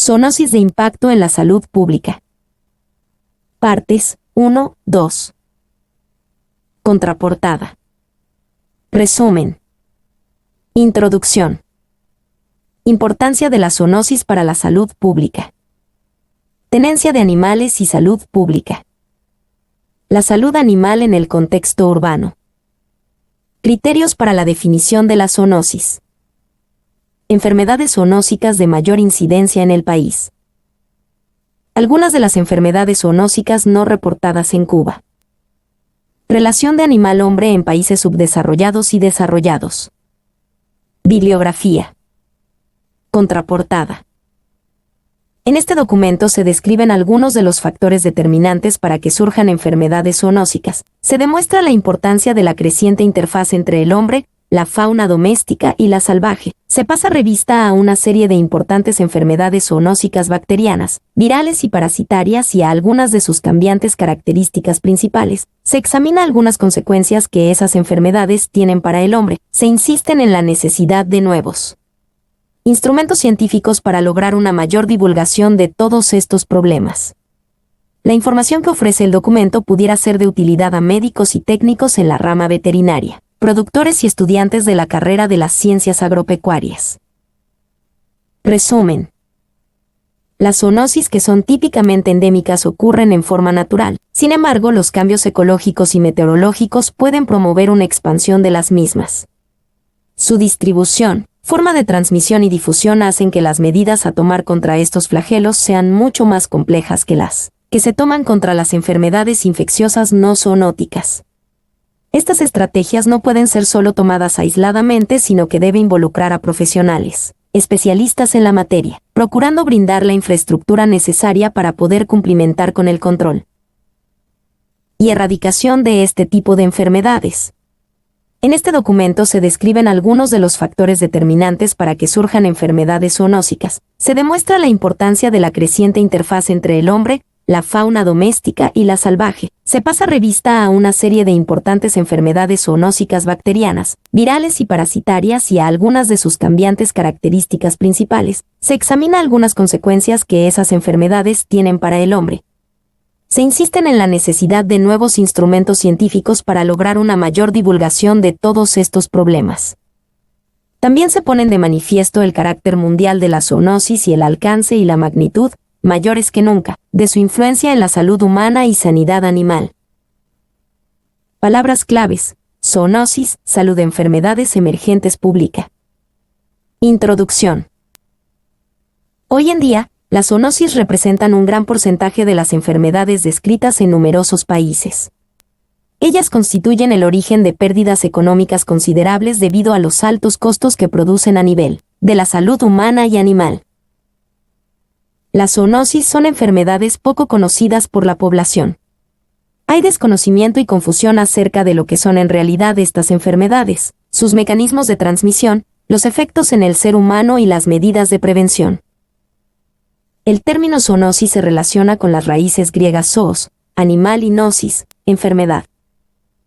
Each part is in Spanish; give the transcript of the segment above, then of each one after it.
Zoonosis de impacto en la salud pública. Partes 1, 2. Contraportada. Resumen. Introducción. Importancia de la zoonosis para la salud pública. Tenencia de animales y salud pública. La salud animal en el contexto urbano. Criterios para la definición de la zoonosis. Enfermedades zoonósicas de mayor incidencia en el país. Algunas de las enfermedades zoonósicas no reportadas en Cuba. Relación de animal-hombre en países subdesarrollados y desarrollados. Bibliografía. Contraportada. En este documento se describen algunos de los factores determinantes para que surjan enfermedades zoonósicas. Se demuestra la importancia de la creciente interfaz entre el hombre, la fauna doméstica y la salvaje. Se pasa revista a una serie de importantes enfermedades zoonósicas bacterianas, virales y parasitarias y a algunas de sus cambiantes características principales. Se examina algunas consecuencias que esas enfermedades tienen para el hombre. Se insisten en la necesidad de nuevos instrumentos científicos para lograr una mayor divulgación de todos estos problemas. La información que ofrece el documento pudiera ser de utilidad a médicos y técnicos en la rama veterinaria, productores y estudiantes de la carrera de las ciencias agropecuarias. Resumen. Las zoonosis que son típicamente endémicas ocurren en forma natural. Sin embargo, los cambios ecológicos y meteorológicos pueden promover una expansión de las mismas. Su distribución, forma de transmisión y difusión hacen que las medidas a tomar contra estos flagelos sean mucho más complejas que las que se toman contra las enfermedades infecciosas no zoonóticas. Estas estrategias no pueden ser solo tomadas aisladamente, sino que debe involucrar a profesionales, especialistas en la materia, procurando brindar la infraestructura necesaria para poder cumplimentar con el control y erradicación de este tipo de enfermedades. En este documento se describen algunos de los factores determinantes para que surjan enfermedades zoonósicas. Se demuestra la importancia de la creciente interfaz entre el hombre, la fauna doméstica y la salvaje. Se pasa revista a una serie de importantes enfermedades zoonósicas bacterianas, virales y parasitarias y a algunas de sus cambiantes características principales. Se examina algunas consecuencias que esas enfermedades tienen para el hombre. Se insisten en la necesidad de nuevos instrumentos científicos para lograr una mayor divulgación de todos estos problemas. También se ponen de manifiesto el carácter mundial de la zoonosis y el alcance y la magnitud, mayores que nunca, de su influencia en la salud humana y sanidad animal. Palabras claves: zoonosis, salud de enfermedades emergentes pública. Introducción. Hoy en día, las zoonosis representan un gran porcentaje de las enfermedades descritas en numerosos países. Ellas constituyen el origen de pérdidas económicas considerables debido a los altos costos que producen a nivel de la salud humana y animal. Las zoonosis son enfermedades poco conocidas por la población. Hay desconocimiento y confusión acerca de lo que son en realidad estas enfermedades, sus mecanismos de transmisión, los efectos en el ser humano y las medidas de prevención. El término zoonosis se relaciona con las raíces griegas zoos, animal y nosis, enfermedad.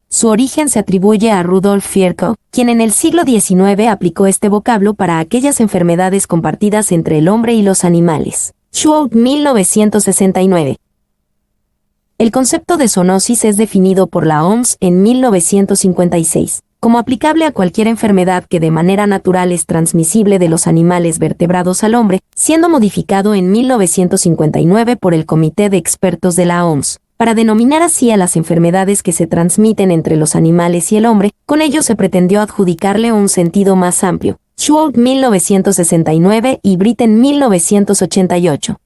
Su origen se atribuye a Rudolf Virchow, quien en el siglo XIX aplicó este vocablo para aquellas enfermedades compartidas entre el hombre y los animales. Schwab, 1969. El concepto de zoonosis es definido por la OMS en 1956. Como aplicable a cualquier enfermedad que de manera natural es transmisible de los animales vertebrados al hombre, siendo modificado en 1959 por el Comité de Expertos de la OMS, para denominar así a las enfermedades que se transmiten entre los animales y el hombre. Con ello se pretendió adjudicarle un sentido más amplio. Schwab 1969 y Britten 1988.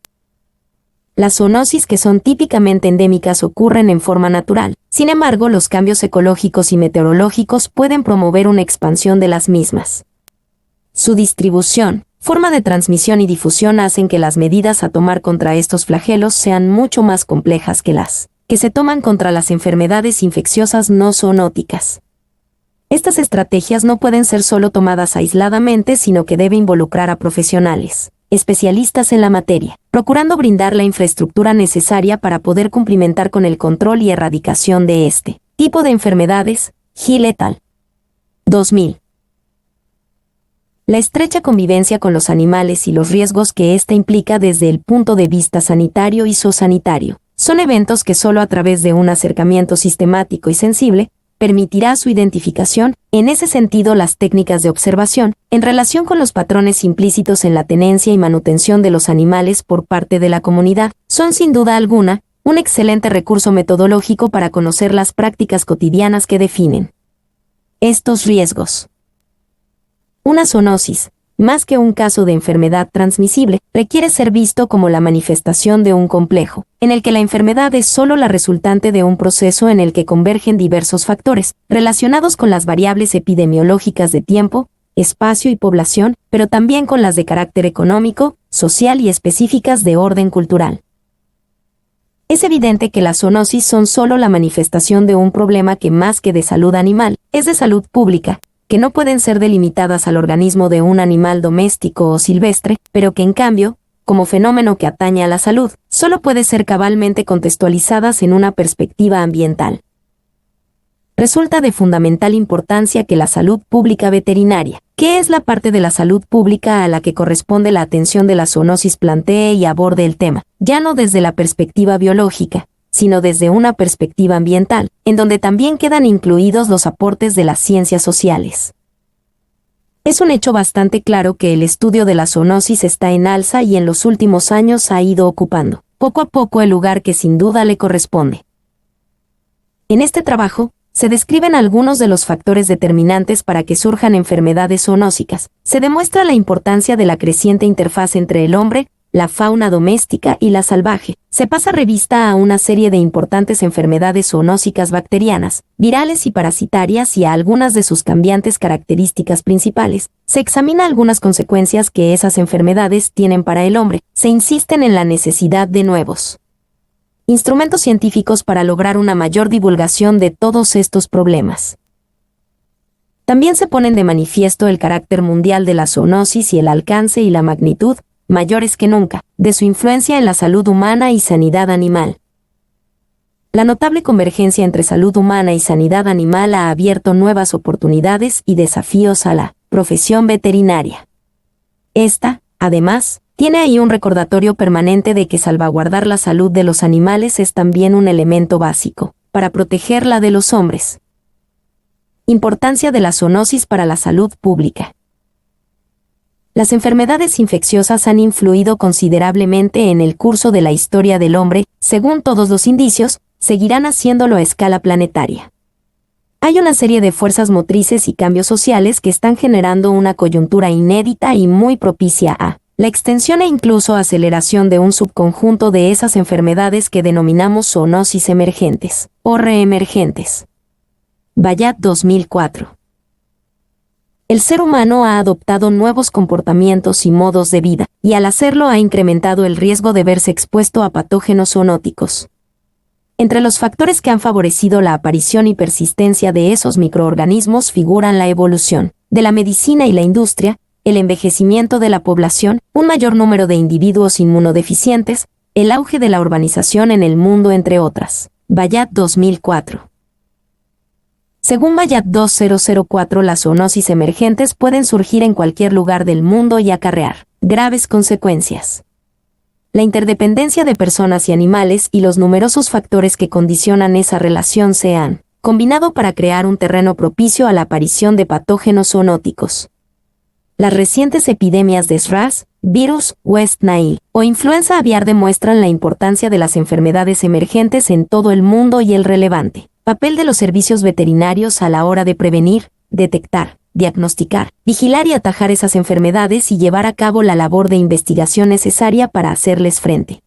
Las zoonosis que son típicamente endémicas ocurren en forma natural. Sin embargo, los cambios ecológicos y meteorológicos pueden promover una expansión de las mismas. Su distribución, forma de transmisión y difusión hacen que las medidas a tomar contra estos flagelos sean mucho más complejas que las que se toman contra las enfermedades infecciosas no zoonóticas. Estas estrategias no pueden ser solo tomadas aisladamente, sino que debe involucrar a profesionales, especialistas en la materia, procurando brindar la infraestructura necesaria para poder cumplimentar con el control y erradicación de este tipo de enfermedades. Hill et al. 2000. La estrecha convivencia con los animales y los riesgos que ésta implica desde el punto de vista sanitario y zoosanitario son eventos que solo a través de un acercamiento sistemático y sensible permitirá su identificación. En ese sentido, las técnicas de observación, en relación con los patrones implícitos en la tenencia y manutención de los animales por parte de la comunidad, son sin duda alguna un excelente recurso metodológico para conocer las prácticas cotidianas que definen estos riesgos. Una zoonosis, más que un caso de enfermedad transmisible, requiere ser visto como la manifestación de un complejo, en el que la enfermedad es solo la resultante de un proceso en el que convergen diversos factores, relacionados con las variables epidemiológicas de tiempo, espacio y población, pero también con las de carácter económico, social y específicas de orden cultural. Es evidente que las zoonosis son solo la manifestación de un problema que más que de salud animal, es de salud pública, que no pueden ser delimitadas al organismo de un animal doméstico o silvestre, pero que en cambio, como fenómeno que atañe a la salud, solo puede ser cabalmente contextualizadas en una perspectiva ambiental. Resulta de fundamental importancia que la salud pública veterinaria, que es la parte de la salud pública a la que corresponde la atención de la zoonosis, plantee y aborde el tema, ya no desde la perspectiva biológica, sino desde una perspectiva ambiental, en donde también quedan incluidos los aportes de las ciencias sociales. Es un hecho bastante claro que el estudio de la zoonosis está en alza y en los últimos años ha ido ocupando, poco a poco, el lugar que sin duda le corresponde. En este trabajo, se describen algunos de los factores determinantes para que surjan enfermedades zoonósicas. Se demuestra la importancia de la creciente interfaz entre el hombre, la fauna doméstica y la salvaje. Se pasa revista a una serie de importantes enfermedades zoonósicas bacterianas, virales y parasitarias y a algunas de sus cambiantes características principales. Se examina algunas consecuencias que esas enfermedades tienen para el hombre. Se insisten en la necesidad de nuevos instrumentos científicos para lograr una mayor divulgación de todos estos problemas. También se ponen de manifiesto el carácter mundial de la zoonosis y el alcance y la magnitud, mayores que nunca, de su influencia en la salud humana y sanidad animal. La notable convergencia entre salud humana y sanidad animal ha abierto nuevas oportunidades y desafíos a la profesión veterinaria. Esta, además, tiene ahí un recordatorio permanente de que salvaguardar la salud de los animales es también un elemento básico para protegerla de los hombres. Importancia de la zoonosis para la salud pública. Las enfermedades infecciosas han influido considerablemente en el curso de la historia del hombre. Según todos los indicios, seguirán haciéndolo a escala planetaria. Hay una serie de fuerzas motrices y cambios sociales que están generando una coyuntura inédita y muy propicia a la extensión e incluso aceleración de un subconjunto de esas enfermedades que denominamos zoonosis emergentes o reemergentes. Bayat 2004. El ser humano ha adoptado nuevos comportamientos y modos de vida, y al hacerlo ha incrementado el riesgo de verse expuesto a patógenos zoonóticos. Entre los factores que han favorecido la aparición y persistencia de esos microorganismos figuran la evolución de la medicina y la industria, el envejecimiento de la población, un mayor número de individuos inmunodeficientes, el auge de la urbanización en el mundo, entre otras. Bayat 2004. Según Bayat 2004, las zoonosis emergentes pueden surgir en cualquier lugar del mundo y acarrear graves consecuencias. La interdependencia de personas y animales y los numerosos factores que condicionan esa relación se han combinado para crear un terreno propicio a la aparición de patógenos zoonóticos. Las recientes epidemias de SRAS, virus West Nile o influenza aviar demuestran la importancia de las enfermedades emergentes en todo el mundo y el relevante papel de los servicios veterinarios a la hora de prevenir, detectar, diagnosticar, vigilar y atajar esas enfermedades y llevar a cabo la labor de investigación necesaria para hacerles frente.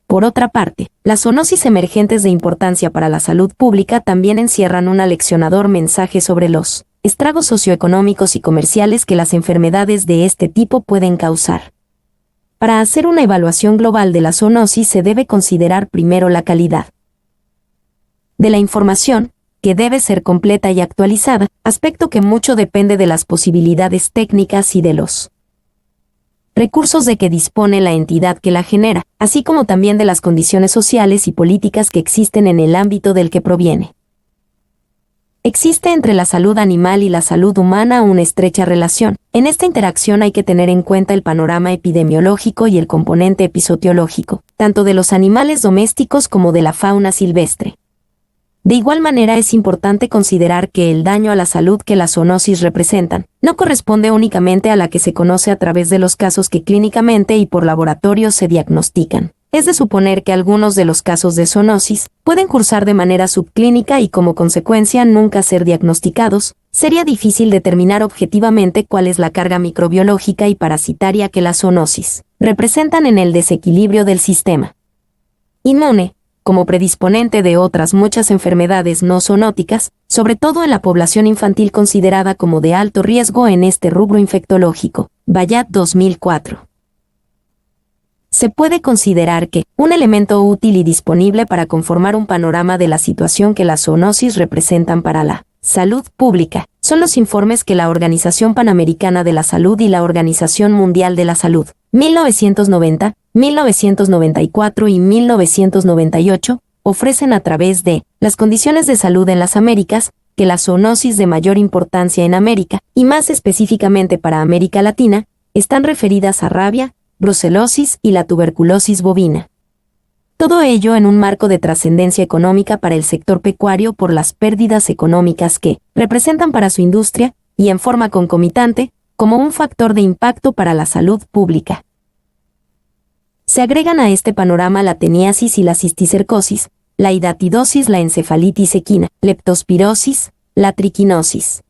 Por otra parte, las zoonosis emergentes de importancia para la salud pública también encierran un aleccionador mensaje sobre los estragos socioeconómicos y comerciales que las enfermedades de este tipo pueden causar. Para hacer una evaluación global de la zoonosis se debe considerar primero la calidad de la información, que debe ser completa y actualizada, aspecto que mucho depende de las posibilidades técnicas y de los recursos de que dispone la entidad que la genera, así como también de las condiciones sociales y políticas que existen en el ámbito del que proviene. Existe entre la salud animal y la salud humana una estrecha relación. En esta interacción hay que tener en cuenta el panorama epidemiológico y el componente episodiológico, tanto de los animales domésticos como de la fauna silvestre. De igual manera es importante considerar que el daño a la salud que las zoonosis representan no corresponde únicamente a la que se conoce a través de los casos que clínicamente y por laboratorio se diagnostican. Es de suponer que algunos de los casos de zoonosis pueden cursar de manera subclínica y como consecuencia nunca ser diagnosticados. Sería difícil determinar objetivamente cuál es la carga microbiológica y parasitaria que las zoonosis representan en el desequilibrio del sistema inmune, como predisponente de otras muchas enfermedades no zoonóticas, sobre todo en la población infantil considerada como de alto riesgo en este rubro infectológico. Bayat 2004. Se puede considerar que un elemento útil y disponible para conformar un panorama de la situación que las zoonosis representan para la salud pública son los informes que la Organización Panamericana de la Salud y la Organización Mundial de la Salud, 1990, 1994 y 1998, ofrecen a través de las condiciones de salud en las Américas, que las zoonosis de mayor importancia en América, y más específicamente para América Latina, están referidas a rabia, brucelosis y la tuberculosis bovina. Todo ello en un marco de trascendencia económica para el sector pecuario por las pérdidas económicas que representan para su industria y en forma concomitante como un factor de impacto para la salud pública. Se agregan a este panorama la teniasis y la cisticercosis, la hidatidosis, la encefalitis equina, leptospirosis, la triquinosis.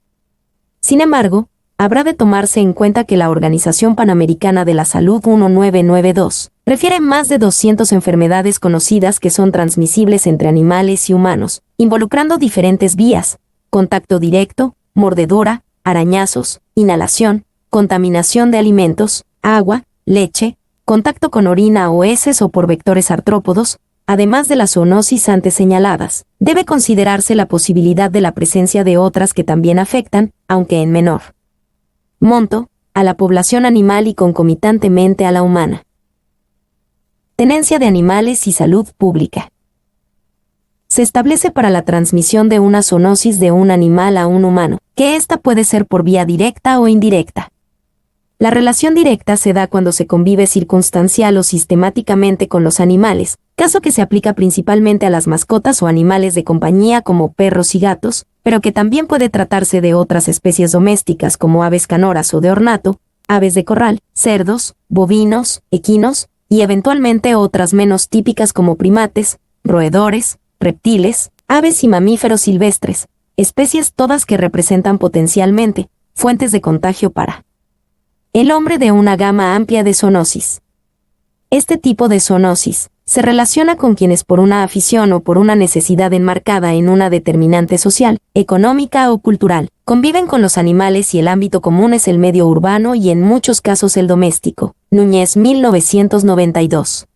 Sin embargo, habrá de tomarse en cuenta que la Organización Panamericana de la Salud 1992 refiere más de 200 enfermedades conocidas que son transmisibles entre animales y humanos, involucrando diferentes vías: contacto directo, mordedura, arañazos, inhalación, contaminación de alimentos, agua, leche, contacto con orina o heces o por vectores artrópodos. Además de las zoonosis antes señaladas, debe considerarse la posibilidad de la presencia de otras que también afectan, aunque en menor monto, a la población animal y concomitantemente a la humana. Tenencia de animales y salud pública. Se establece para la transmisión de una zoonosis de un animal a un humano, que ésta puede ser por vía directa o indirecta. La relación directa se da cuando se convive circunstancial o sistemáticamente con los animales, caso que se aplica principalmente a las mascotas o animales de compañía como perros y gatos, pero que también puede tratarse de otras especies domésticas como aves canoras o de ornato, aves de corral, cerdos, bovinos, equinos, y eventualmente otras menos típicas como primates, roedores, reptiles, aves y mamíferos silvestres, especies todas que representan potencialmente fuentes de contagio para el hombre de una gama amplia de zoonosis. Este tipo de zoonosis se relaciona con quienes por una afición o por una necesidad enmarcada en una determinante social, económica o cultural, conviven con los animales y el ámbito común es el medio urbano y en muchos casos el doméstico. Núñez 1992.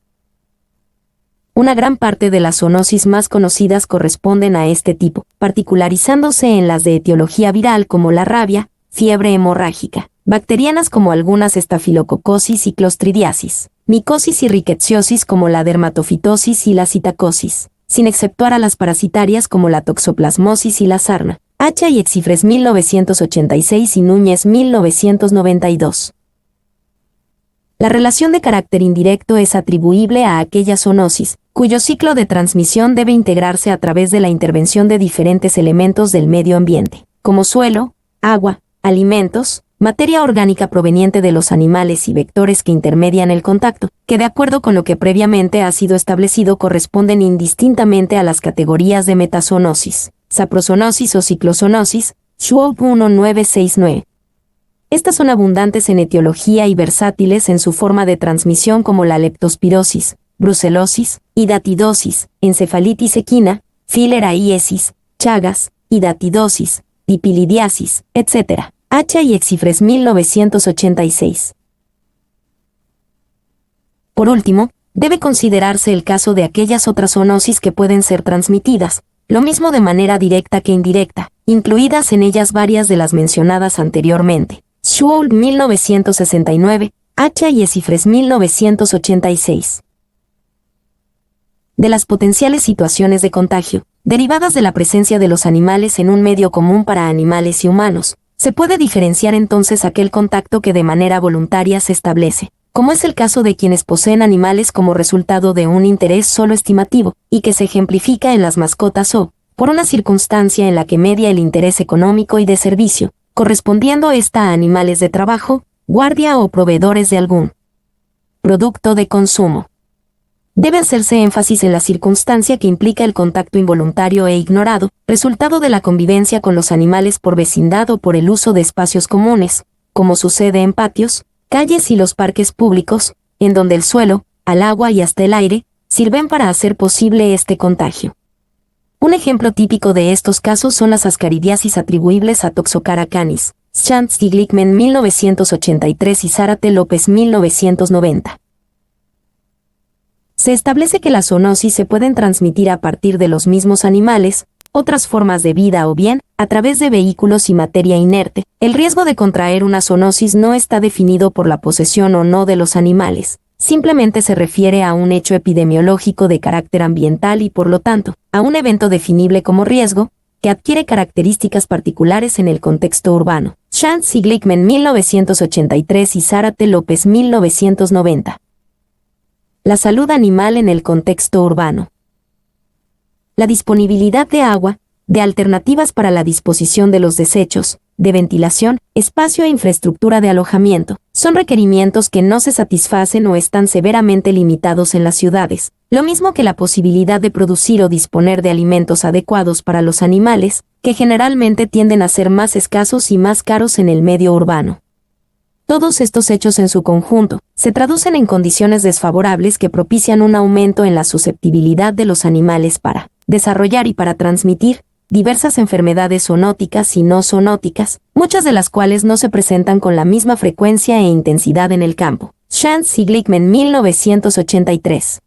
Una gran parte de las zoonosis más conocidas corresponden a este tipo, particularizándose en las de etiología viral como la rabia, fiebre hemorrágica, bacterianas como algunas estafilococosis y clostridiasis, micosis y rickettsiosis como la dermatofitosis y la citacosis, sin exceptuar a las parasitarias como la toxoplasmosis y la sarna. Hacha y Exifres 1986 y Núñez 1992. La relación de carácter indirecto es atribuible a aquella zoonosis, cuyo ciclo de transmisión debe integrarse a través de la intervención de diferentes elementos del medio ambiente, como suelo, agua, alimentos, materia orgánica proveniente de los animales y vectores que intermedian el contacto, que de acuerdo con lo que previamente ha sido establecido corresponden indistintamente a las categorías de metazoonosis, saprozoonosis o ciclozoonosis, Schwab 1969. Estas son abundantes en etiología y versátiles en su forma de transmisión como la leptospirosis, brucelosis, hidatidosis, encefalitis equina, fileraíesis, chagas, hidatidosis, dipilidiasis, etc. Hacha y Exifres 1986. Por último, debe considerarse el caso de aquellas otras zoonosis que pueden ser transmitidas, lo mismo de manera directa que indirecta, incluidas en ellas varias de las mencionadas anteriormente. Schwab 1969, Hacha y Exifres 1986. De las potenciales situaciones de contagio, derivadas de la presencia de los animales en un medio común para animales y humanos. Se puede diferenciar entonces aquel contacto que de manera voluntaria se establece, como es el caso de quienes poseen animales como resultado de un interés solo estimativo, y que se ejemplifica en las mascotas o, por una circunstancia en la que media el interés económico y de servicio, correspondiendo ésta a animales de trabajo, guardia o proveedores de algún producto de consumo. Debe hacerse énfasis en la circunstancia que implica el contacto involuntario e ignorado, resultado de la convivencia con los animales por vecindad o por el uso de espacios comunes, como sucede en patios, calles y los parques públicos, en donde el suelo, el agua y hasta el aire, sirven para hacer posible este contagio. Un ejemplo típico de estos casos son las ascaridiasis atribuibles a Toxocara canis, Shantz y Glickman 1983 y Zárate López 1990. Se establece que las zoonosis se pueden transmitir a partir de los mismos animales, otras formas de vida o bien, a través de vehículos y materia inerte. El riesgo de contraer una zoonosis no está definido por la posesión o no de los animales, simplemente se refiere a un hecho epidemiológico de carácter ambiental y por lo tanto, a un evento definible como riesgo, que adquiere características particulares en el contexto urbano. Shantz y Glickman 1983 y Zárate López 1990. La salud animal en el contexto urbano. La disponibilidad de agua, de alternativas para la disposición de los desechos, de ventilación, espacio e infraestructura de alojamiento, son requerimientos que no se satisfacen o están severamente limitados en las ciudades, lo mismo que la posibilidad de producir o disponer de alimentos adecuados para los animales, que generalmente tienden a ser más escasos y más caros en el medio urbano. Todos estos hechos en su conjunto se traducen en condiciones desfavorables que propician un aumento en la susceptibilidad de los animales para desarrollar y para transmitir diversas enfermedades zoonóticas y no zoonóticas, muchas de las cuales no se presentan con la misma frecuencia e intensidad en el campo. Shantz y Glickman 1983.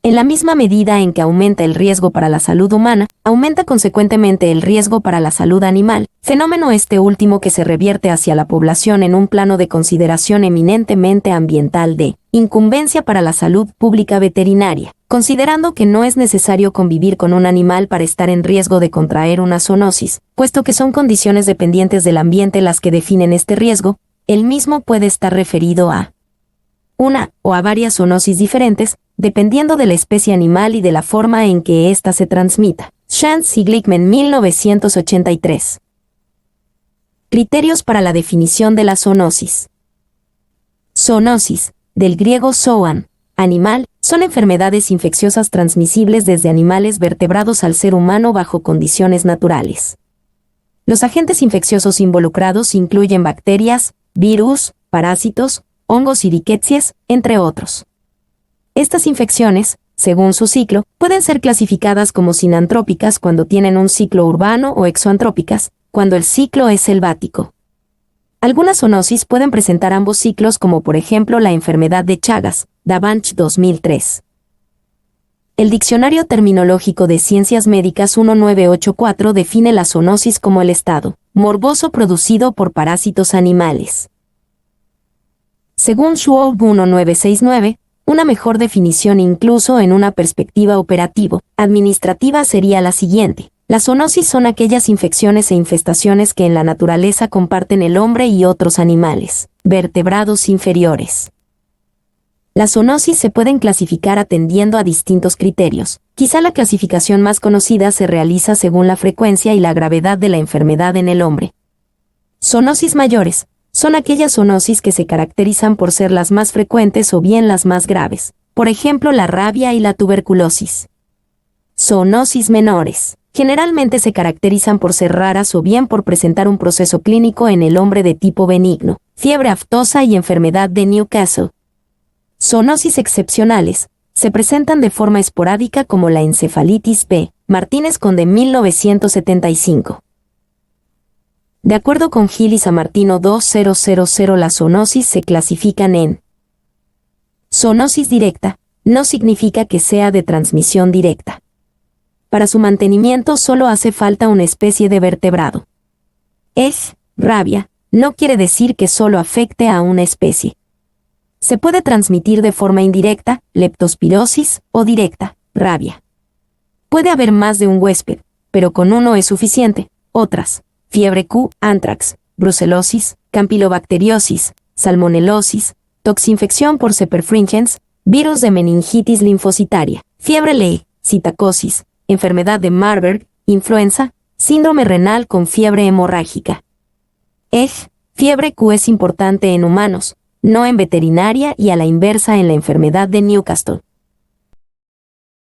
En la misma medida en que aumenta el riesgo para la salud humana, aumenta consecuentemente el riesgo para la salud animal, fenómeno este último que se revierte hacia la población en un plano de consideración eminentemente ambiental de incumbencia para la salud pública veterinaria, considerando que no es necesario convivir con un animal para estar en riesgo de contraer una zoonosis, puesto que son condiciones dependientes del ambiente las que definen este riesgo, el mismo puede estar referido a una o a varias zoonosis diferentes, dependiendo de la especie animal y de la forma en que ésta se transmita. Shantz y Glickman 1983. Criterios para la definición de la zoonosis. Zoonosis, del griego zoan, animal, son enfermedades infecciosas transmisibles desde animales vertebrados al ser humano bajo condiciones naturales. Los agentes infecciosos involucrados incluyen bacterias, virus, parásitos, hongos y riquetsias, entre otros. Estas infecciones, según su ciclo, pueden ser clasificadas como sinantrópicas cuando tienen un ciclo urbano o exoantrópicas, cuando el ciclo es selvático. Algunas zoonosis pueden presentar ambos ciclos como por ejemplo la enfermedad de Chagas, Davanch 2003. El Diccionario Terminológico de Ciencias Médicas 1984 define la zoonosis como el estado morboso producido por parásitos animales. Según Schwab 1969, una mejor definición incluso en una perspectiva operativo-administrativa sería la siguiente. Las zoonosis son aquellas infecciones e infestaciones que en la naturaleza comparten el hombre y otros animales, vertebrados inferiores. Las zoonosis se pueden clasificar atendiendo a distintos criterios. Quizá la clasificación más conocida se realiza según la frecuencia y la gravedad de la enfermedad en el hombre. Zoonosis mayores son aquellas zoonosis que se caracterizan por ser las más frecuentes o bien las más graves, por ejemplo la rabia y la tuberculosis. Zoonosis menores generalmente se caracterizan por ser raras o bien por presentar un proceso clínico en el hombre de tipo benigno, fiebre aftosa y enfermedad de Newcastle. Zoonosis excepcionales se presentan de forma esporádica como la encefalitis B. Martínez Conde 1975. De acuerdo con Gil y Sammartino 2000, las zoonosis se clasifican en zoonosis directa, no significa que sea de transmisión directa. Para su mantenimiento solo hace falta una especie de vertebrado. Rabia, no quiere decir que solo afecte a una especie. Se puede transmitir de forma indirecta, leptospirosis, o directa, rabia. Puede haber más de un huésped, pero con uno es suficiente. Otras: fiebre Q, anthrax, brucelosis, campylobacteriosis, salmonelosis, toxinfección por C. perfringens, virus de meningitis linfocitaria, fiebre ley, citacosis, enfermedad de Marburg, influenza, síndrome renal con fiebre hemorrágica. Fiebre Q es importante en humanos, no en veterinaria y a la inversa en la enfermedad de Newcastle.